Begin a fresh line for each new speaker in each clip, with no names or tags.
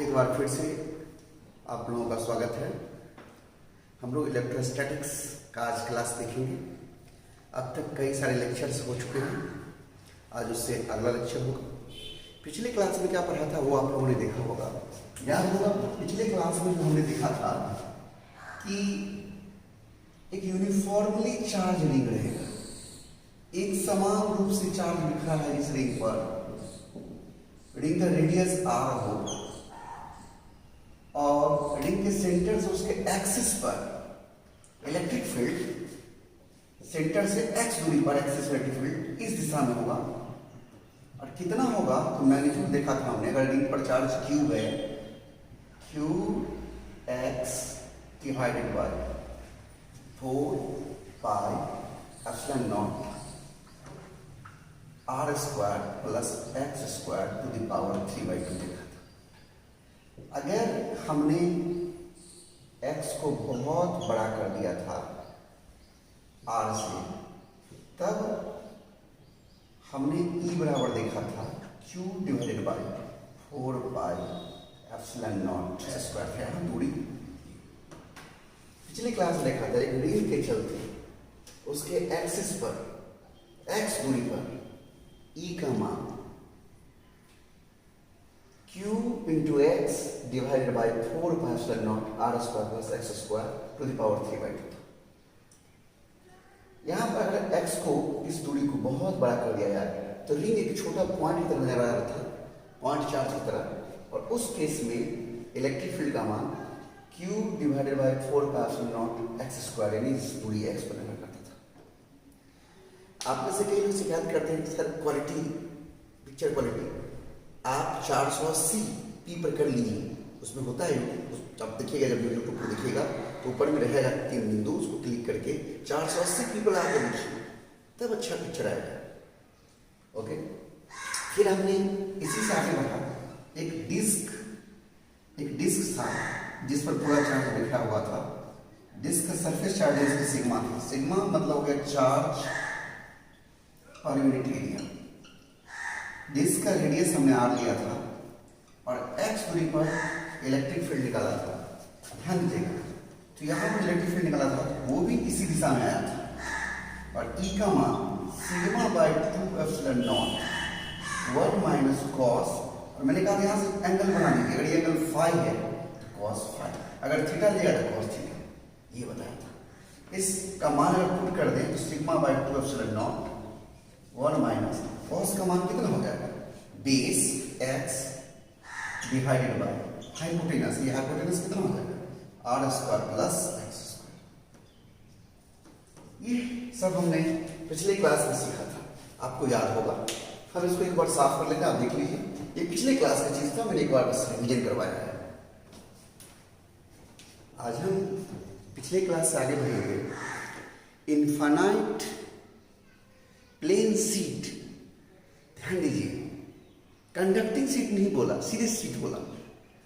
एक बार फिर से आप लोगों का स्वागत है। हम लोग इलेक्ट्रोस्टैटिक्स का आज क्लास देखेंगे। अब तक कई सारे लेक्चर्स हो चुके हैं, आज उससे अगला लेक्चर होगा। पिछले क्लास में क्या पढ़ा था वो आप लोगों ने देखा होगा, याद होगा। पिछले क्लास में जो हमने देखा था कि एक यूनिफॉर्मली चार्ज रिंग रहेगा, एक समान रूप से चार्ज बिखरा है इस रिंग पर, रिंग का रेडियस r हो और रिंग के सेंटर से उसके एक्सिस पर इलेक्ट्रिक फील्ड सेंटर से x दूरी पर एक्सिस इलेक्ट्रिक फील्ड इस दिशा में होगा। और कितना होगा तो मैग्नीट्यूड देखा था हमने। अगर रिंग पर चार्ज q है, q x divided by 4 pi epsilon not r square plus x square to the power 3/2 देखा था। अगर हमने x को बहुत बड़ा कर दिया था r से, तब हमने E बराबर देखा था q divided by 4 pi epsilon not square है हम दूरी। पिछली क्लास में देखा था एक रिंग के चलते उसके एक्सिस पर x दूरी पर E का मान q into x divided by 4 pi epsilon not r square plus x square to the power 3/2 था। यहाँ पर अगर x को इस दूरी को बहुत बड़ा कर दिया जाए तो रिंग एक छोटा पॉइंट की तरह नजर आ रहा था, पॉइंट चार्ज की तरह। और उस केस में इलेक्ट्रिक फील्ड का मान q divided by 4 pi epsilon not x square यानी इस दूरी x पर निर्भर करता था। आप में से कई लोग शिकायत करते हैं कि सर क्वालिटी, पिक्चर क्वालिटी आप 480 p पर कर लीजिए, उसमें होता है। आप देखिएगा, जब यूट्यूब पर देखिएगा तो ऊपर में रहेगा 3 बिंदु, उसको क्लिक करके 480 p पर आकर देखिए, तब अच्छा पिक्चर आएगा। ओके, फिर हमने इसी से आगे बढ़ा। एक डिस्क था जिस पर पूरा चार्ज बिखरा हुआ था। डिस्क का सरफेस चार्ज सिग्मा था। सिग्मा मतलब हो गया charge per unit area. Disc का रेडियस हमने r लिया था और x दूरी पर इलेक्ट्रिक फील्ड निकाला था। ध्यान दीजिएगा, तो यहाँ पर इलेक्ट्रिक फील्ड निकाला था, वो भी इसी दिशा में आया था। और E का मान sigma by 2 epsilon not 1 minus cos. और मैंने कहा यहाँ से एंगल बना दीजिए, अगर ये एंगल फाई है तो कॉस फाई, अगर थीटा लिया तो कॉस थीटा, ये बताया था। इसका मान अगर पुट कर दें तो sigma by 2 epsilon not 1 minus cos का मान कितना हो जाएगा, base x divided by hypotenuse. ये हाइपोटेनस कितना हो जाएगा, r square plus x square. ये सब हमने पिछले क्लास में सीखा था, आपको याद होगा। हम इसको एक बार साफ कर लेते हैं, आप देख लीजिए। ये पिछले क्लास का चीज था, मैंने एक बार बस रिवीजन करवाया है। आज हम पिछले क्लास से आगे बढ़ेंगे। इनफाइनाइट प्लेन सीट, ध्यान दीजिए, कंडक्टिंग सीट नहीं बोला, सीधे सीट बोला।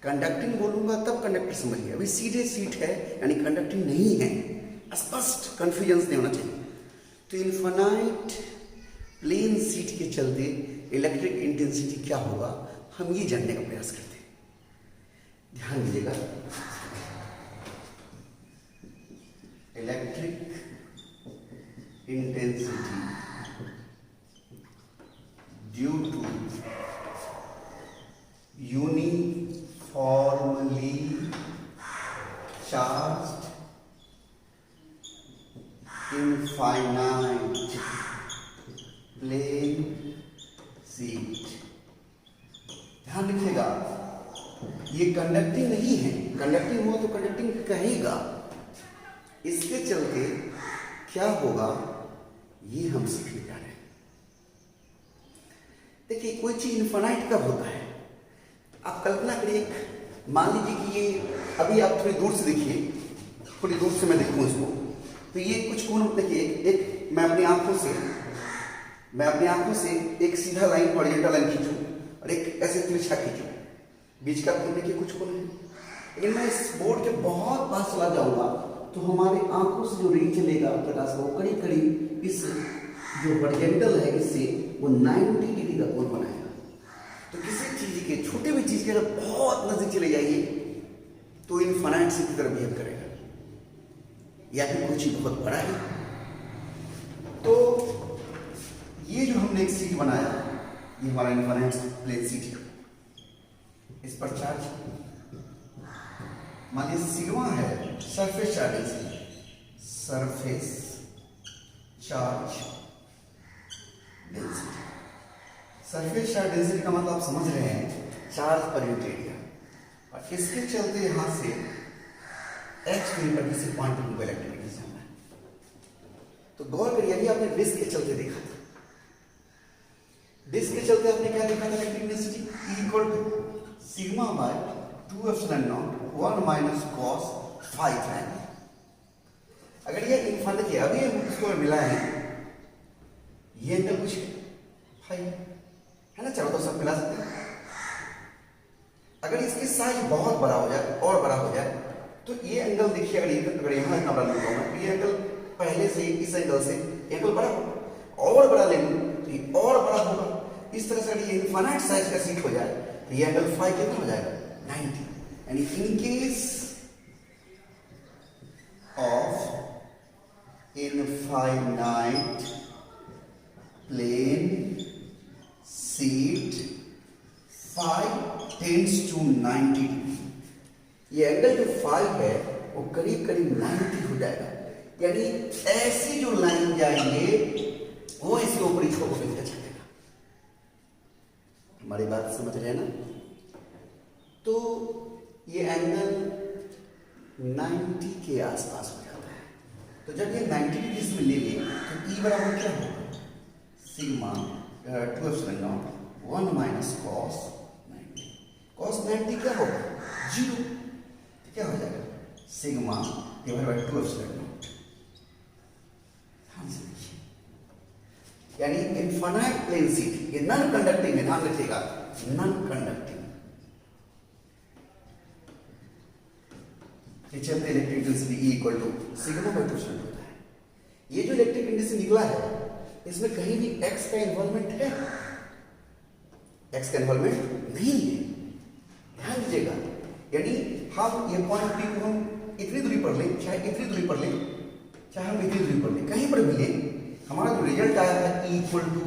कंडक्टिंग बोलूंगा तब कंडक्टर समझिए। अभी सीधे सीट है यानी कंडक्टिंग नहीं है, स्पष्ट, कंफ्यूजन नहीं होना चाहिए। तो इनफाइनाइट प्लेन सीट के चलते इलेक्ट्रिक इंटेंसिटी क्या होगा, हम ये जानने का प्रयास करते हैं। ध्यान दीजिएगा, electric intensity due to uniformly charged infinite plane sheet। ध्यान रखिएगा, ये कंडक्टिंग नहीं है। कंडक्टिंग हुआ तो कंडक्टिंग कहेगा, इसके चलते क्या होगा ये हम सीखने जा रहे हैं। देखिए, कोई चीज इनफाइनाइट कब होता है, आप कल्पना करिए, मान लीजिए कि ये अभी आप थोड़ी दूर से देखिए, थोड़ी दूर से मैं देखूं इसको, तो ये कुछ कोण देखिए, एक मैं अपनी आंखों से एक सीधा लाइन, हॉरिजॉन्टल लाइन खींचूं और एक ऐसे तिरछा खींचूं, बीच का कोण देखिए कुछ कोण है। लेकिन मैं इस बोर्ड के बहुत पास चला जाऊंगा तो हमारे आंखों से जो रे चलेगा प्रकाश का, वो करीब करीब इस जो हॉरिजॉन्टल है इससे वो 90 डिग्री का कोण बनाएगा। तो किसी चीज के छोटे भी चीज के अगर बहुत नजदीक चले जाइए तो इनफाइनाइट सी की तरह बिहेव करेगा, या फिर कुछ बहुत बड़ा है। तो ये जो हमने एक सीट बनाया, ये हमारा इनफाइनाइट प्लेन सीट है, इस पर चार्ज मान लीजिए सिग्मा है, surface charge density, surface charge density. Surface charge density का मतलब आप समझ रहे हैं, चार्ज पर यूनिट एरिया। और इसके चलते यहां से एक्स दूरी पर किसी पॉइंट पर हमको इलेक्ट्रिक डिस्क जाना है। तो गौर करिए, अभी आपने डिस्क के चलते देखा था, डिस्क के चलते आपने क्या देखा था, electric density equal to sigma by 2 epsilon not 1 minus cos phi prime. अगर ये इनफाइनाइट देखिए, अभी इसको मिला है, ये एंगल कुछ फाई है ना, चारों तरफ सब मिला सकते हैं। अगर इसकी साइज बहुत बड़ा हो जाए और बड़ा हो जाए तो ये एंगल देखिए, अगर यहाँ इतना बड़ा लूंगा मैं, तो ये एंगल पहले से इस एंगल से एंगल बड़ा होगा, और बड़ा ले लूँ तो ये और बड़ा होगा। इस तरह से अगर ये इनफाइनाइट साइज का सीट हो जाए तो ये एंगल फाई कितना हो जाएगा, 90। यानी in case of infinite plane sheet phi tends to 90 degree. ये एंगल जो फाई है वो करीब करीब 90 हो जाएगा। यानी ऐसी जो लाइन जाएंगे वो इसके ऊपर ही छोटे मिलकर चलेगा। हमारी बात समझ रहे हैं ना। तो ये एंगल 90 के आसपास हो जाता है। तो जब ये 90 डिग्री से मिलेंगे तो ई बराबर क्या होगा, sigma 2 epsilon not 1 minus cos 90। Cos 90 क्या होगा, 0। तो क्या हो जाएगा, sigma divide by 2 epsilon not. ध्यान से देखिए, यानी इनफाइनाइट प्लेन सीट, ये नॉन कंडक्टिंग है, ध्यान रखिएगा, नॉन कंडक्टिंग। ये चलते electric density E equal to sigma by 2 epsilon होता है। ये जो इलेक्ट्रिक डेंसिटी निकला है इसमें कहीं भी x का इन्वॉल्वमेंट है, x का इन्वॉल्वमेंट नहीं है, ध्यान दीजिएगा। यानी हम ये पॉइंट P को हम इतनी दूरी पर लें, चाहे इतनी दूरी पर लें, चाहे हम इतनी दूरी पर लें, कहीं पर भी लें, हमारा जो रिजल्ट आया है E equal to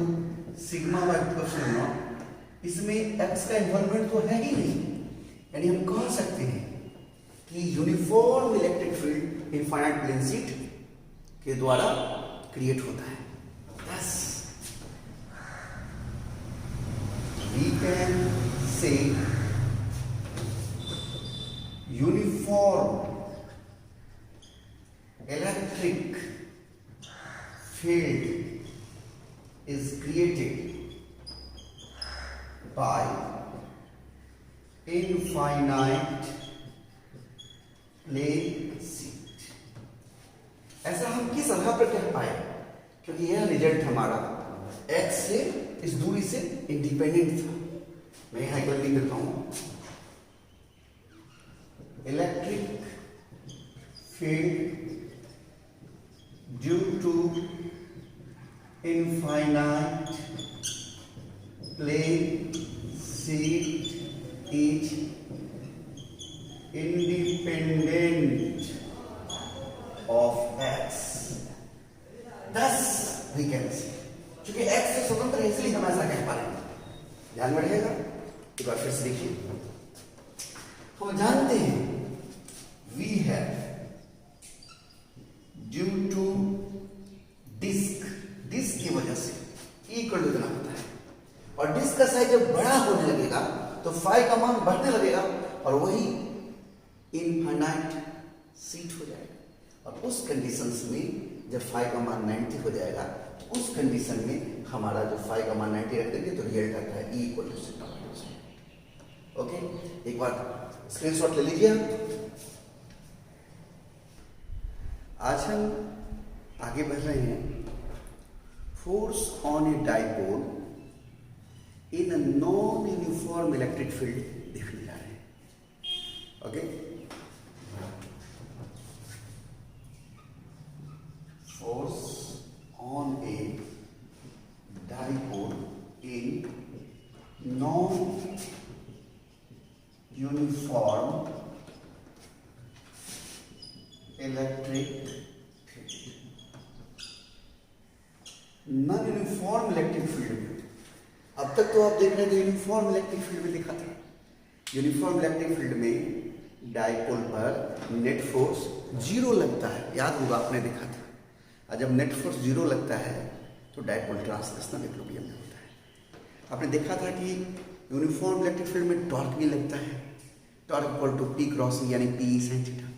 sigma by 2 epsilon not, इसमें x का इन्वॉल्वमेंट तो है ही नहीं। यानी हम कह सकते हैं कि uniform electric field infinite plane sheet के द्वारा क्रिएट होता है। Thus, we can say uniform electric field is created by infinite plane sheet। ऐसा हम किस आधार पर कह पाए, क्योंकि यह रिजल्ट हमारा x से इस दूरी से इंडिपेंडेंट था। मैं यहां एक लिख देता हूं, electric field due to infinite plane sheet is independent of x। Thus we can see, क्योंकि x से स्वतंत्र है इसलिए हम ऐसा कह पा रहे हैं। ध्यान में रखिएगा, एक बार फिर से देखिए, हम जानते हैं we have due to disc, disc की वजह से इक्वल टू इतना होता है, और डिस्क का साइज जब बड़ा होने लगेगा तो फाई का मान बढ़ने लगेगा और वही इनफाइनाइट सीट हो जाएगा। और उस कंडीशंस में जब फाई का मान 90 हो जाएगा तो उस कंडीशन में हमारा जो फाई का मान 90 रख देंगे तो रिजल्ट आता है E equal to sigma by 2। Okay, एक बार स्क्रीनशॉट ले लीजिए आप। आज हम आगे बढ़ रहे हैं, force on a dipole in a non uniform electric field देखने जा रहे हैं। Okay, force on a dipole in non uniform electric non uniform electric field में, अब तक तो आप देख रहे थे यूनिफॉर्म इलेक्ट्रिक फील्ड में दिखा था। यूनिफॉर्म इलेक्ट्रिक फील्ड में डायपोल पर नेट फोर्स जीरो लगता है, याद होगा आपने देखा था। और जब नेट फोर्स जीरो लगता है तो डायपोल ट्रांसलेशनल इक्विलिब्रियम में होता है। आपने देखा था कि यूनिफॉर्म इलेक्ट्रिक फील्ड में टॉर्क भी लगता है, torque equal to p cross E यानी पी sin थीटा।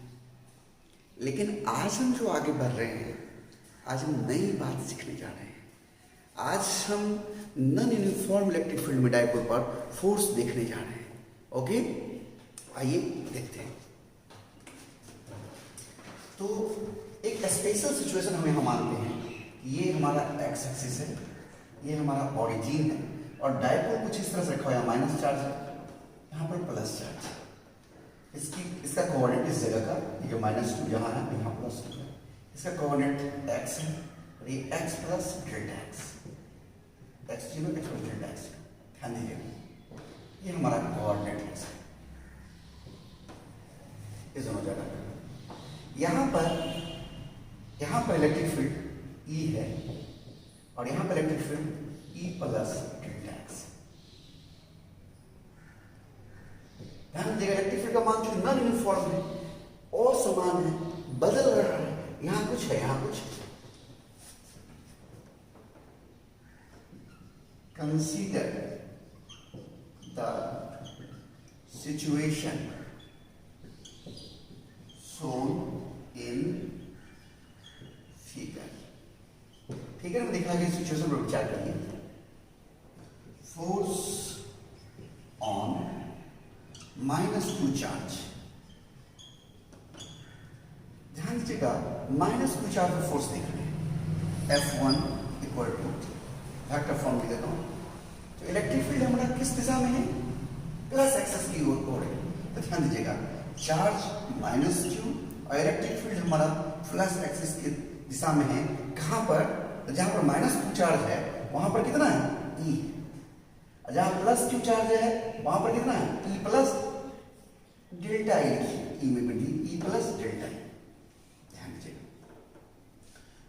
लेकिन आज हम जो आगे बढ़ रहे हैं, आज हम नई बात सीखने जा रहे हैं। आज हम नॉन यूनिफॉर्म इलेक्ट्रिक फील्ड में डायपोल पर फोर्स देखने जा रहे हैं। ओके, आइए देखते हैं। तो एक स्पेशल सिचुएशन हम यहाँ मानते हैं कि ये हमारा एक्स एक्सिस है, ये हमारा ओरिजिन है, और डायपोल कुछ इस तरह से रखा हुआ है, माइनस चार्ज है, यहाँ पर प्लस चार्ज है। इसका कोऑर्डिनेट इस जगह का, ये जो -2 यहाँ है, यहाँ +2 है, इसका कोऑर्डिनेट x है, और ये x plus delta x, x0 x plus delta x। ध्यान दीजिएगा, ये हमारा कोऑर्डिनेट है इस दोनों जगह। यहाँ पर इलेक्ट्रिक फील्ड E है, और यहाँ पर electric field E plus delta x। ध्यान दीजिएगा, इलेक्ट्रिक फील्ड का मान जो नॉन यूनिफॉर्म है और समान है, बदल रहा है, यहाँ कुछ है, यहाँ कुछ है। Consider the situation shown in figure। Figure में दिखाई गई सिचुएशन पर विचार करिए। फोर्स ऑन -2 चार्ज, ध्यान दीजिएगा, -2 चार्ज पर फोर्स देख रहे हैं। F1 equal to vector form भी देता हूं, तो इलेक्ट्रिक फील्ड हमारा किस दिशा में है, प्लस एक्सेस की ओर है। तो ध्यान दीजिएगा, चार्ज -q और इलेक्ट्रिक फील्ड हमारा प्लस एक्सेस की दिशा में है। कहां पर, तो जहां पर -2 चार्ज है वहां पर कितना है, E। जहां +q चार्ज है वहां पर कितना है, E plus delta E। E में भी E प्लस डेल्टा E। ध्यान दीजिएगा,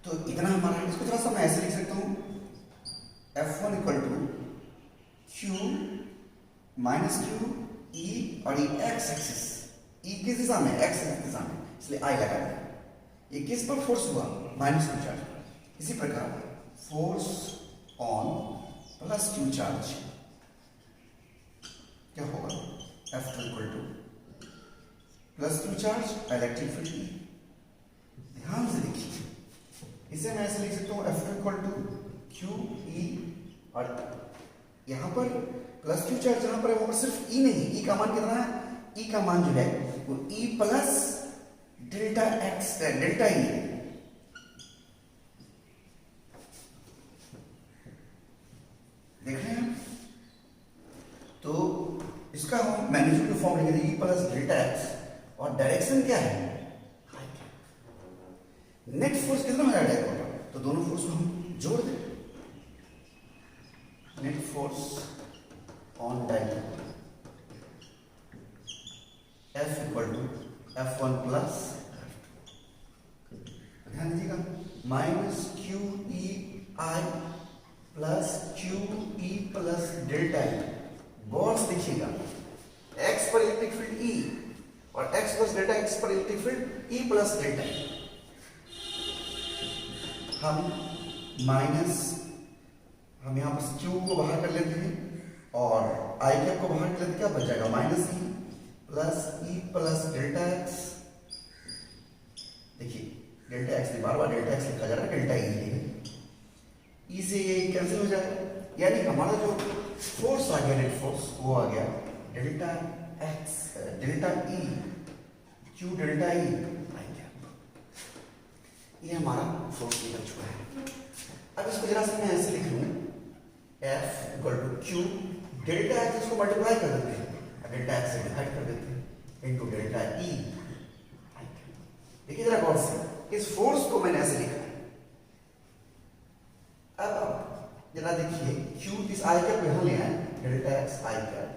तो इतना हमारा, इसको थोड़ा सा मैं ऐसे लिख सकता हूं, F1 equal to Q -Q E, और ये x एक्सिस, E किस दिशा में, x दिशा में, इसलिए I लगा दिया। ये किस पर फोर्स हुआ, -2 चार्ज पर। इसी प्रकार फोर्स ऑन +2 चार्ज क्या होगा, F2 equal to +2 charge electric field E। ध्यान से देखिए, इसे मैं ऐसे लिख सकता हूँ, F2 इक्वल टू QE, और यहां पर +2 चार्ज जहां पर है वहां पर सिर्फ E नहीं, E का मान कितना है, E का मान जो है वो E plus delta x delta E है। देख रहे हैं, तो इसका हम मैग्नीट्यूड फॉर्म लिखेंगे E प्लस डेल्टा x, और डायरेक्शन क्या है, नेट फोर्स कितना हो जाएगा, तो दोनों फोर्स को हम जोड़ दें। Net force on dipole F equal to F1 plus, ध्यान दीजिएगा, -QEI plus QE plus delta E। गौर से देखिएगा, x पर इलेक्ट्रिक फील्ड E और x प्लस डेल्टा x पर electric field E plus delta E। हम यहाँ पर Q को बाहर कर लेते हैं और I कैप को बाहर कर लेते हैं, क्या बच जाएगा, -E plus E plus delta x। देखिए, डेल्टा x से बार बार डेल्टा x लिखा जा रहा है, डेल्टा E है, E से ये कैंसिल हो जाएगा, यानी हमारा जो फोर्स आ गया, नेट फोर्स, वो आ गया delta x delta E Q delta E आई कैप। ये हमारा फोर्स निकल चुका है। अब इसको जरा सा मैं ऐसे लिख लूँ, F equal to Q delta x, इसको मल्टीप्लाई कर देते हैं, डेल्टा x से डिवाइड कर देते हैं, इनटू डेल्टा E। देखिए जरा गौर से, इस फोर्स को मैंने ऐसे लिखा है। अब जरा देखिए, Q इस I कैप यहां ले आए, delta x I cap,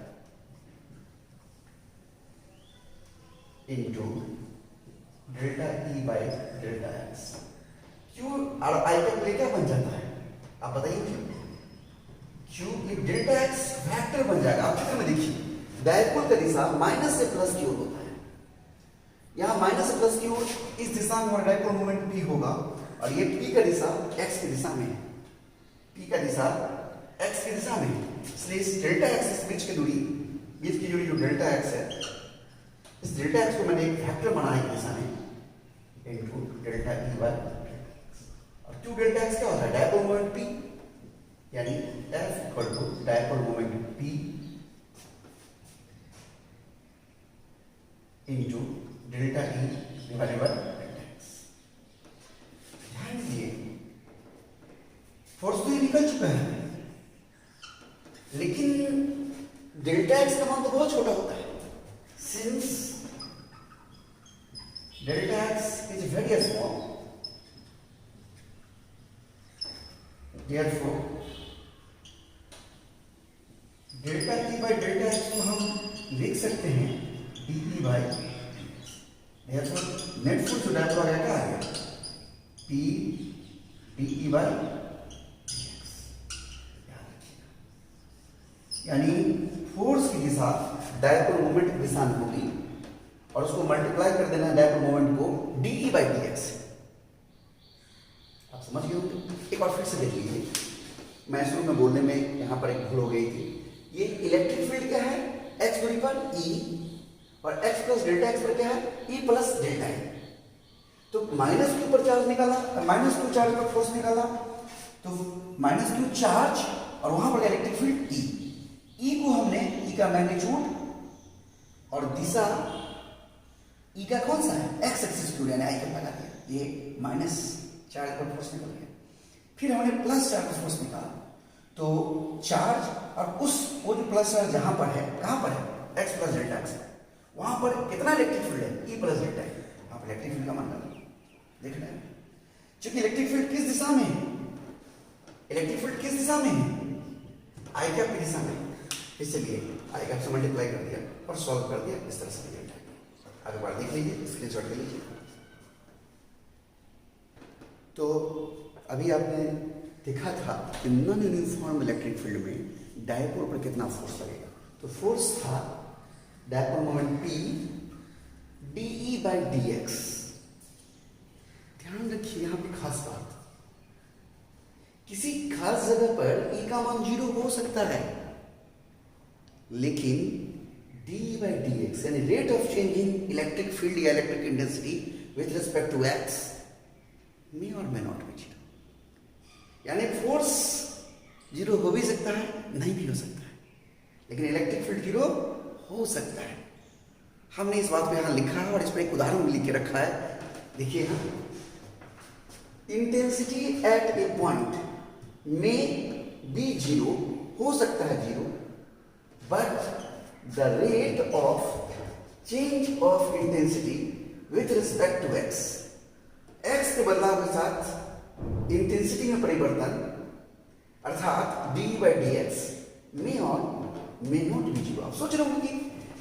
into delta E by delta x. क्यों और आई का प्ले क्या बन जाता है आप बताइए क्यों? क्यों ये डेल्टा एक्स वेक्टर बन जाएगा। आप चित्र में देखिए डायपोल का दिशा माइनस से प्लस की ओर होता है। यहाँ माइनस से प्लस की ओर इस दिशा में हमारा डायपोल मोमेंट p होगा और ये p का दिशा x की दिशा में है। p का दिशा x की दिशा में है, इसलिए इस डेल्टा एक्स इस बीच की दूरी जो डेल्टा एक्स है, इस डेल्टा एक्स को मैंने एक वेक्टर बनाया एक दिशा में इनटू डेल्टा ई बाय और क्यों डेल्टा एक्स क्या होता है? डायपोल मोमेंट p, यानी F equal to dipole moment p into delta E divided by delta x. ध्यान दीजिए फोर्स तो ये निकल चुका है, लेकिन डेल्टा एक्स का मान तो बहुत छोटा होता है। Since delta x is very small, therefore delta E by delta x को हम लिख सकते हैं डी बाई, नेट फोर्स जो डायपोल आ गया क्या आ गया? पी डी बाई यानी फोर्स की दिशा डायपोल मोमेंट की दिशा में होगी और उसको मल्टीप्लाई कर देना है डायपोल मोमेंट को डी बाई डी एक्स। आप समझ गए होंगे। एक बार फिर से देख लीजिए, मैं शुरू में बोलने में यहाँ पर एक भूल हो गई थी। ये इलेक्ट्रिक फील्ड क्या है? एक्स दूरी पर ई और x प्लस डेल्टा एक्स पर क्या है? e plus delta E. तो माइनस क्यू पर चार्ज निकाला, माइनस क्यू चार्ज पर फोर्स निकाला, तो माइनस क्यू चार्ज और वहां पर इलेक्ट्रिक फील्ड e। e को हमने e का मैग्नीट्यूड और दिशा e का कौन सा है? x एक्सिस टू यानी i का लगा दिया, ये माइनस चार्ज पर फोर्स निकल गया। फिर हमने प्लस चार्ज पर फोर्स निकाला, तो चार्ज और उस वो जो प्लस चार्ज जहां पर है, कहां पर है? x प्लस डेल्टा एक्स, वहां पर कितना इलेक्ट्रिक फील्ड है? E प्लस डेल्टा है। आप इलेक्ट्रिक फील्ड का मान देख रहे हैं, क्योंकि इलेक्ट्रिक फील्ड किस दिशा में है? इलेक्ट्रिक फील्ड किस दिशा में है? आई कैप की दिशा में। इसलिए आई कैप से मल्टीप्लाई कर दिया और सॉल्व कर दिया, इस तरह से रिजल्ट आएगा। आगे बार देख लीजिए, स्क्रीनशॉट ले लीजिए। तो अभी आपने देखा था कि नॉन यूनिफॉर्म इलेक्ट्रिक फील्ड में डायपोल पर कितना फोर्स लगेगा। तो फोर्स था dipole moment P D by d x. ध्यान रखिए यहाँ पे खास बात, किसी खास जगह पर E का मान 0 हो सकता है, लेकिन d बाई डी एक्स यानी rate of change in electric field या electric intensity with respect to x may और मे नॉट बी 0। यानी फोर्स 0 हो भी सकता है, नहीं भी हो सकता है, लेकिन इलेक्ट्रिक फील्ड 0 हो सकता है। हमने इस बात को यहां लिखा है और इस पर एक उदाहरण भी लिख के रखा है। देखिए यहां, intensity at a point may be 0 हो सकता है 0, but the rate of change of intensity with respect to x, x के बदलाव के साथ इंटेंसिटी में परिवर्तन अर्थात डी बाई डी एक्स मे और मे नॉट बी 0। आप सोच रहे होंगे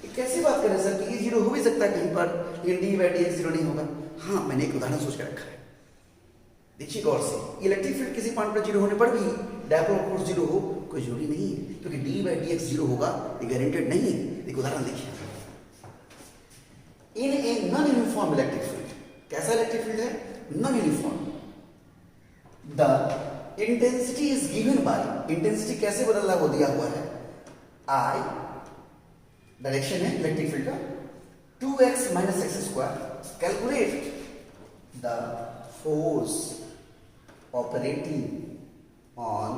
कि कैसी बात कर रहे हैं सर कि ये 0 हो भी सकता है कहीं पर, लेकिन डी बाई डी एक्स 0 नहीं होगा। हाँ, मैंने एक उदाहरण सोच के रखा है, देखिए गौर से। इलेक्ट्रिक फील्ड किसी पॉइंट पर 0 होने पर भी डायपोल फोर्स 0 हो कोई जरूरी नहीं है, क्योंकि डी बाई डी एक्स 0 होगा ये गारंटेड नहीं है। एक उदाहरण देखिए, in a non uniform electric field, कैसा इलेक्ट्रिक फील्ड है? Non uniform. The intensity is given by, intensity कैसे बदलना वो दिया हुआ है, I डायरेक्शन है इलेक्ट्रिक फील्ड का 2x minus x square. Calculate the force operating on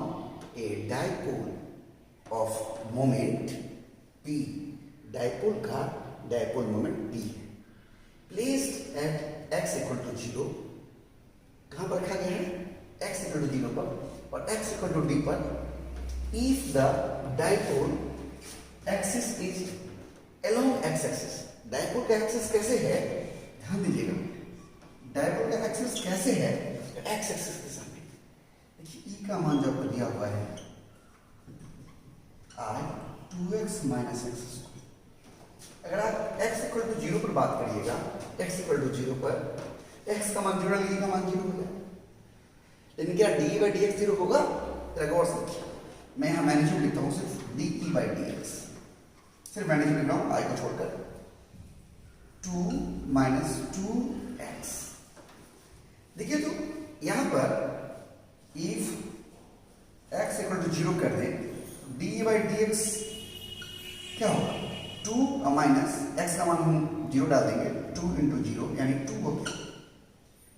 a dipole of moment P। Dipole का डायपोल मोमेंट P है, placed at x equal to 0। कहां पर रखा गया है? x इक्वल टू 0 पर, और x इक्वल टू d पर। If the dipole axis is along x axis, dipole का एक्सिस कैसे है? ध्यान दीजिएगा, डायपोल का एक्सिस कैसे है? x एक्सिस के सामने। देखिए E का मान जो आपको दिया हुआ है I 2x minus x square. अगर आप x इक्वल टू 0 पर पर बात करिएगा x इक्वल टू 0 पर, x का मान 0 डालिए, का मान 0 हो गया। लेकिन क्या डी बाई डी एक्स 0 होगा? गौर से देखिए, मैं यहाँ मैग्नीट्यूड लिखता हूँ सिर्फ D E by d x, सिर्फ मैग्नीट्यूड लिख रहा हूँ आई को छोड़कर, 2 माइनस 2x। देखिए तो यहाँ पर इफ x इक्वल टू 0 कर दें, डी बाई डी एक्स क्या होगा? 2 माइनस x का मान हम 0 डाल देंगे, 2 इंटू 0 यानी 2 हो गया।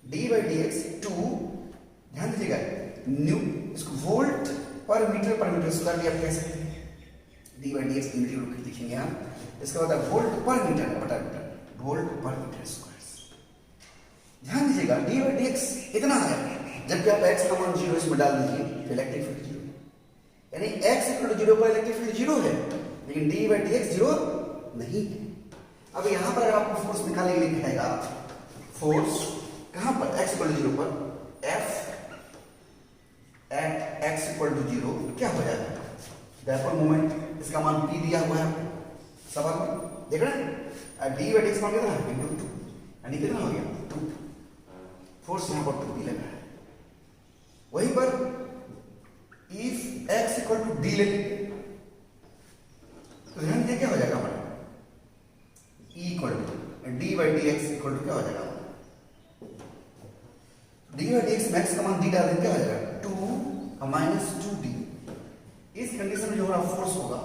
डी बाई डी एक्स 2, ध्यान दीजिएगा न्यू, इसको वोल्ट पर मीटर स्क्वायर भी आप कह सकते हैं। D by d x unit लिखेंगे हम, इसका मतलब वोल्ट पर मीटर बटा मीटर, वोल्ट पर मीटर स्क्वायर। ध्यान दीजिएगा डी बाई डी एक्स इतना है, जबकि आप x का मान 0 इसमें डाल दीजिए तो इलेक्ट्रिक फील्ड 0, यानी x इक्वल टू 0 पर इलेक्ट्रिक फील्ड 0 है, लेकिन डी बाई डी एक्स 0 नहीं है। अब यहाँ पर अगर आपको फोर्स निकालने के लिए कहेगा, फोर्स कहाँ पर? x इक्वल टू 0 पर, F at x equal to 0 क्या हो जाएगा? डायपोल मोमेंट, इसका मान p दिया हुआ है सवाल में, देख रहे हैं? डी बाई डी एक्स मान कितना है? इंटू 2, यानी कितना हो गया? 2। फोर्स यहाँ पर 2p लगा है। वहीं पर if x equal to d ले लीजिए तो ध्यान दीजिए क्या हो जाएगा हमारा? E equal to d by d x equal to क्या हो जाएगा? D by d x max का मान डी डाल देंगे, क्या हो जाएगा? 2 माइनस 2d। इस कंडीशन में जो हमारा फोर्स होगा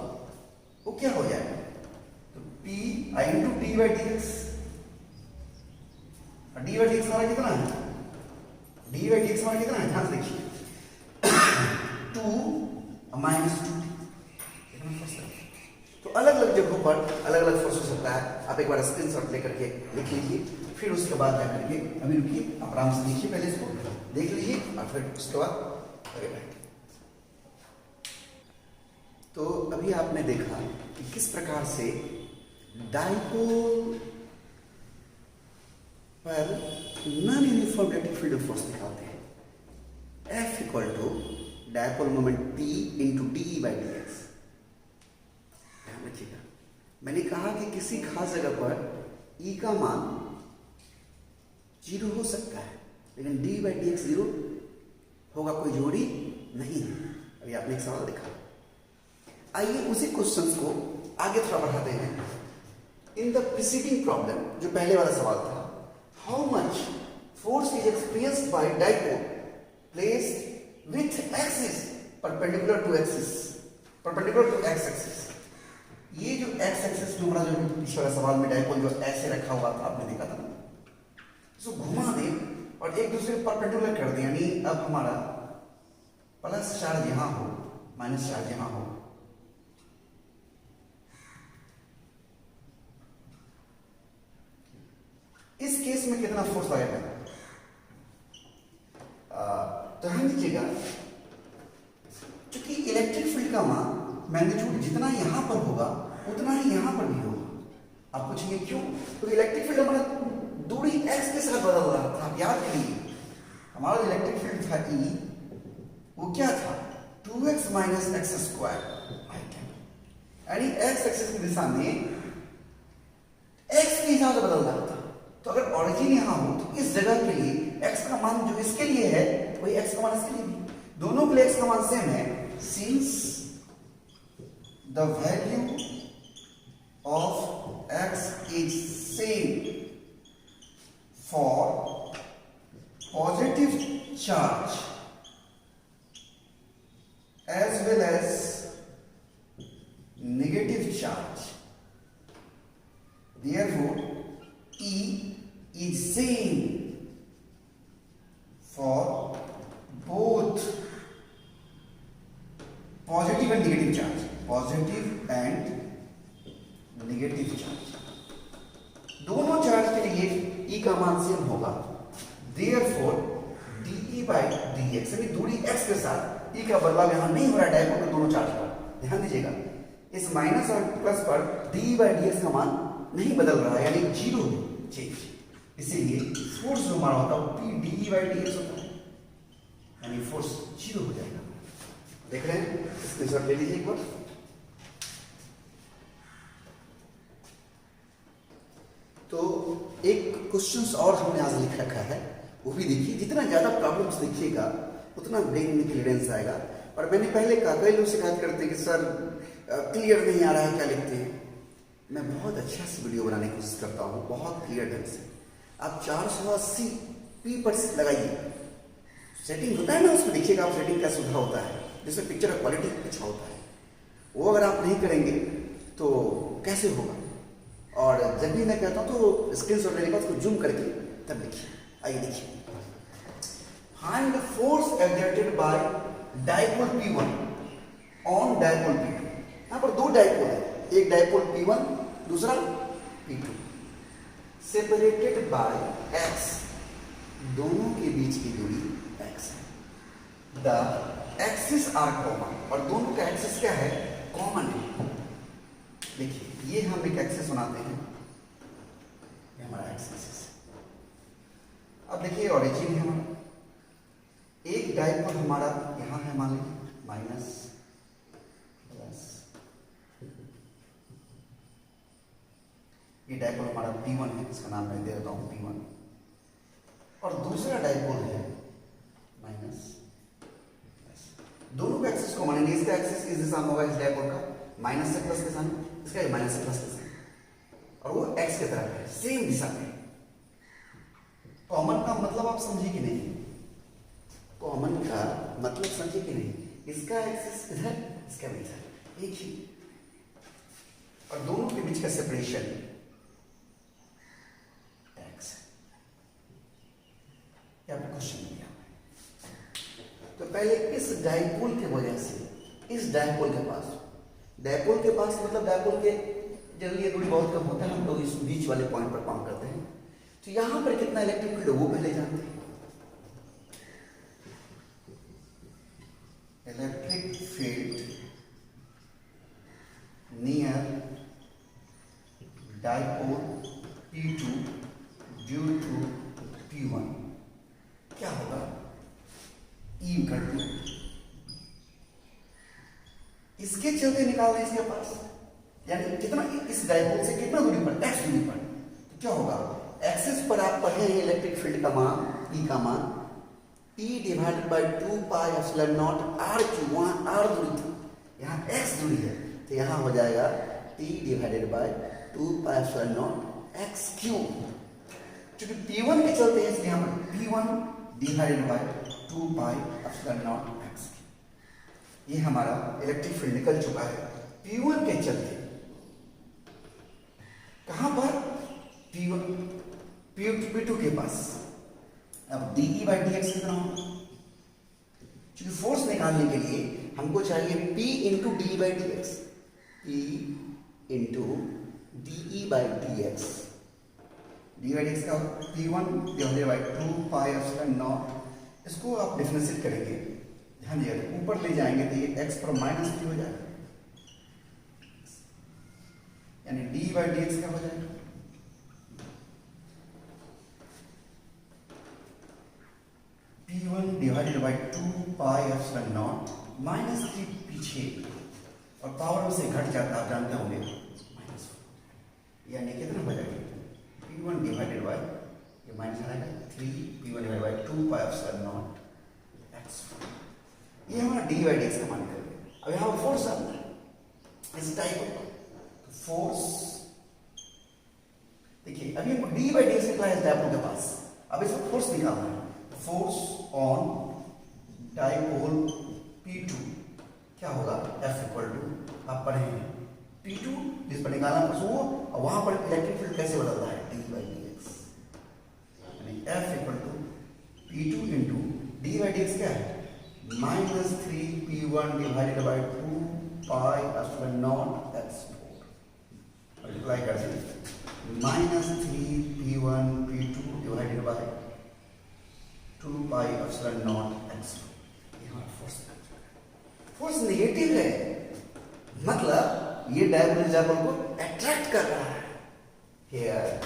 वो क्या हो जाएगा? तो p I into d by d x. D by d x हमारा कितना है? डी बाई डी एक्स हमारा कितना है? ध्यान से देखिए, 2 माइनस 2d। तो अलग अलग जगहों पर अलग अलग फोर्स हो सकता है। आप एक बार स्क्रीनशॉट लेकर के लिख लीजिए, फिर उसके बाद जाकर के, अभी रुकिए, आप आराम से देखिए, पहले इसको देख लीजिए और फिर उसके बाद आगे बढ़ेंगे। तो अभी आपने देखा कि किस प्रकार से डाइपोल पर non uniform electric field force निकालते हैं। F equal to dipole moment P into d by d x. ध्यान रखिएगा, मैंने कहा कि किसी खास जगह पर E का मान 0 हो सकता है, लेकिन डी बाई डी एक्स 0 होगा, कोई जोड़ी नहीं है। अभी आपने एक सवाल देखा, आइए उसी क्वेश्चंस को आगे थोड़ा बढ़ाते हैं। इन द प्रीसीडिंग प्रॉब्लम, जो पहले वाला सवाल था, how much force is experienced by dipole placed with axis perpendicular to axis, perpendicular to x axis. ये जो एक्स एक्सिस में हमारा जो पिछले वाला सवाल में डाइपोल जो ऐसे रखा हुआ था, आपने देखा था, इसको घुमा दें और एक दूसरे को परपेंडिकुलर कर दें, यानी अब हमारा प्लस चार्ज यहां हो, माइनस चार्ज यहां हो। इस केस में कितना फोर्स लगेगा? तो ध्यान दीजिएगा, क्योंकि इलेक्ट्रिक फील्ड का मान मैग्नीट्यूड जितना यहां पर होगा उतना ही यहां पर भी होगा। आप पूछेंगे क्यों? तो इलेक्ट्रिक फील्ड हमारा दूरी x के साथ बदल रहा था। आप याद करिए, हमारा इलेक्ट्रिक फील्ड था E, वो क्या था? 2x माइनस एक्स स्क्वायर, यानी x एक्सिस की दिशा में x के हिसाब से बदल रहा था। तो अगर ऑरिजिन यहां हो तो इस जगह के लिए x का मान जो इसके लिए है वही x का मान इसके लिए भी, दोनों के लिए x का मान सेम है। Since the value of x is same for positive charge as well as negative charge, therefore E is same for both positive and negative charge, positive and negative charge। दोनों charge के लिए E का मान same होगा, therefore dE by dx, यानी दूरी x के साथ E का बदलाव यहां नहीं हो रहा है डाइपोल के दोनों चार्ज पर। ध्यान दीजिएगा, इस माइनस और प्लस पर डी बाई डी एक्स का मान नहीं बदल रहा है, यानी 0 चेंज। इसीलिए फोर्स जो हमारा होता है P D by d x होता है, यानी फोर्स 0 हो जाएगा। देख रहे हैं? स्क्रीनशॉट ले लीजिए एक बार। तो एक क्वेश्चंस और हमने आज लिख रखा है, वो भी देखिए। जितना ज़्यादा प्रॉब्लम्स लिखिएगा उतना ब्रेन में क्लियरेंस आएगा। और मैंने पहले कहा, कई लोग शिकायत करते हैं कि सर क्लियर नहीं आ रहा है, क्या लिखते हैं। मैं बहुत अच्छा से वीडियो बनाने की कोशिश करता हूँ, बहुत क्लियर ढंग से। आप 480 p पर लगाइए, सेटिंग होता है ना उसमें, देखिएगा आप सेटिंग कैसे सुधार होता है, जिससे पिक्चर का क्वालिटी अच्छा होता है। वो अगर आप नहीं करेंगे तो कैसे होगा। और जब भी मैं कहता हूँ तो स्क्रीन शॉट लेने के बाद उसको जूम करके तब देखिए। आइए देखिए, find the force exerted by dipole P1 on dipole P2। यहाँ पर दो डायपोल है, एक डायपोल P1, दूसरा P2, सेपरेटेड बाय x, दोनों के बीच की दूरी x है। द एक्सिस आर कॉमन, और दोनों का एक्सिस क्या है, कॉमन है। देखिए ये हम एक एक्सिस बनाते हैं, ये हमारा एक्सिस है। अब देखिए ओरिजिन है हमारा, एक डायपोल हमारा यहां है, मान लीजिए माइनस प्लस, ये डायपोल हमारा P1 है, इसका नाम मैं दे देता हूं P1, और दूसरा डायपोल है माइनस प्लस। दोनों का एक्सिस कॉमन है, इसका एक्सिस किस दिशा में होगा, इस डायपोल का माइनस से प्लस के साथ, इसका माइनस से प्लस के साथ, और वो एक्स की तरफ है, सेम दिशा में। कॉमन का मतलब आप समझे कि नहीं, कॉमन का मतलब समझे कि नहीं, इसका एक्सिस इधर, इसका भी इधर, एक ही, और दोनों के बीच का सेपरेशन एक्स है। ये आपने क्वेश्चन दिया। तो पहले इस डायपोल के वजह से, इस डायपोल के पास, डायपोल के पास मतलब डायपोल के जनरली दूरी बहुत कम होता है, हम लोग इस बीच वाले पॉइंट पर काम करते हैं। तो यहां पर कितना इलेक्ट्रिक फील्ड है वो पहले जानते हैं। Electric field near dipole P2 due to P1 क्या होगा, E कर दो, इसके चलते निकाल दें इसके पास, यानी कितना, इस डायपोल से कितना दूरी पर, x दूरी पर। तो क्या होगा, एक्सिस पर आप पढ़े हैं इलेक्ट्रिक फील्ड का मान, E का मान P divided by 2 pi epsilon not r cube, वहां r दूरी था, यहाँ x दूरी है, तो यहाँ हो जाएगा P divided by 2 pi epsilon not x cube. क्योंकि P1 के चलते हैं इसलिए यहाँ पर P1 divided by 2 pi epsilon not x। ये हमारा इलेक्ट्रिक फील्ड निकल चुका है P1 के चलते। कहां पर, P2 के पास। अब dE बाई dx कितना होगा, क्योंकि फोर्स निकालने के लिए हमको चाहिए P into d by d x, P into dE by dx। D by dx का P1 divided by 2 pi epsilon not. इसको आप डिफरेंशिएट करेंगे, ध्यान दिया, ऊपर ले जाएंगे तो ये x पर माइनस डी हो जाएगा, यानी डी बाई डी एक्स क्या हो जाएगा, P1 divided by 2 pi epsilon not minus 3 पीछे, और पावर में से घट जाता है, आप जानते होंगे माइनस, यानी कितना हो जाएगा, P1 डिवाइडेड बाई, ये माइनस आएगा 3, P1 divided by 2 pi epsilon not x। ये हमारा डी बाई डी एक्स का मान करेंगे। अब यहाँ फोर्स आता है इस टाइप का, फोर्स देखिए, अभी हमको डी बाई डी एक्स निकला है इस डायपोल के पास, अब इसको फोर्स निकालना है। फोर्स ऑन डायपोल P2 क्या होगा, F इक्वल टू, आप पढ़े हैं P2 जिस पर निकालना फोर्स वो, और वहां पर इलेक्ट्रिक फील्ड कैसे बदलता है, डी बाई डी एक्स, यानी F equal to P2 into d by d x क्या है, minus 3 P1 divided by 2 pi epsilon not x4, multiply कर दें, minus 3 P1 P2 divided by 2 pi epsilon not x4। ये हमारा force negative है, मतलब ये डायपोल को अट्रैक्ट कर रहा है। Here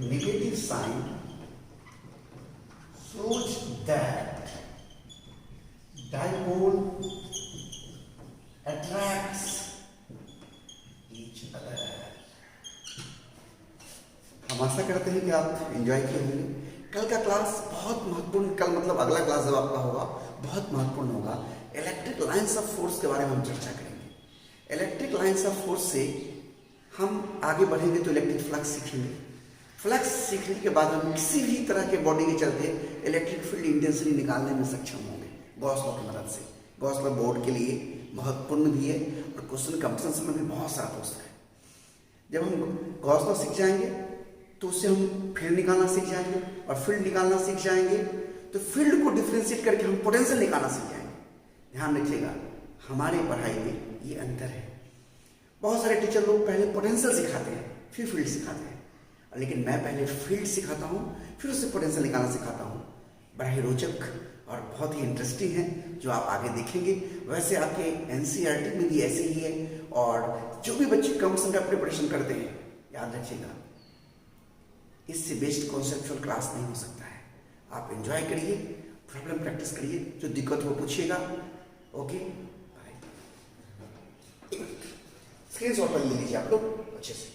negative sign shows that dipole attracts each other। हम आशा करते हैं कि आप एंजॉय किए होंगे। कल का क्लास बहुत महत्वपूर्ण, कल मतलब अगला क्लास जब आपका होगा बहुत महत्वपूर्ण होगा। इलेक्ट्रिक लाइन्स ऑफ फोर्स के बारे में हम चर्चा करेंगे। इलेक्ट्रिक लाइन्स ऑफ फोर्स से हम आगे बढ़ेंगे तो इलेक्ट्रिक फ्लक्स सीखेंगे। फ्लक्स सीखने के बाद हम किसी भी तरह के बॉडी के चलते इलेक्ट्रिक फील्ड इंटेंसिटी निकालने में सक्षम होंगे गॉस लॉ की मदद से। गॉस लॉ बोर्ड के लिए महत्वपूर्ण भी है और क्वेश्चन कंपटीशन में भी बहुत सारा पूछता है। जब हम गॉस लॉ सीख जाएंगे तो उससे हम फील्ड निकालना सीख जाएंगे, और फील्ड निकालना सीख जाएंगे तो फील्ड को डिफ्रेंशिएट करके हम पोटेंशियल निकालना सीख जाएंगे। ध्यान रखिएगा, हमारी पढ़ाई में ये अंतर है। बहुत सारे टीचर लोग पहले पोटेंशियल सिखाते हैं फिर फील्ड सिखाते हैं, लेकिन मैं पहले फील्ड सिखाता हूँ फिर उससे पोटेंशियल निकालना सिखाता हूँ। बड़ा ही रोचक और बहुत ही इंटरेस्टिंग है जो आप आगे देखेंगे। वैसे आपके एनसीईआरटी में भी ऐसे ही है, और जो भी बच्चे कंपटीशन का प्रिपरेशन करते हैं याद रखिएगा, इससे बेस्ट कॉन्सेप्चुअल क्लास नहीं हो सकता है। आप एंजॉय करिए, प्रॉब्लम प्रैक्टिस करिए, जो दिक्कत हो पूछिएगा। Okay bye. स्क्रीन शॉट ले लीजिए आप लोग अच्छे से।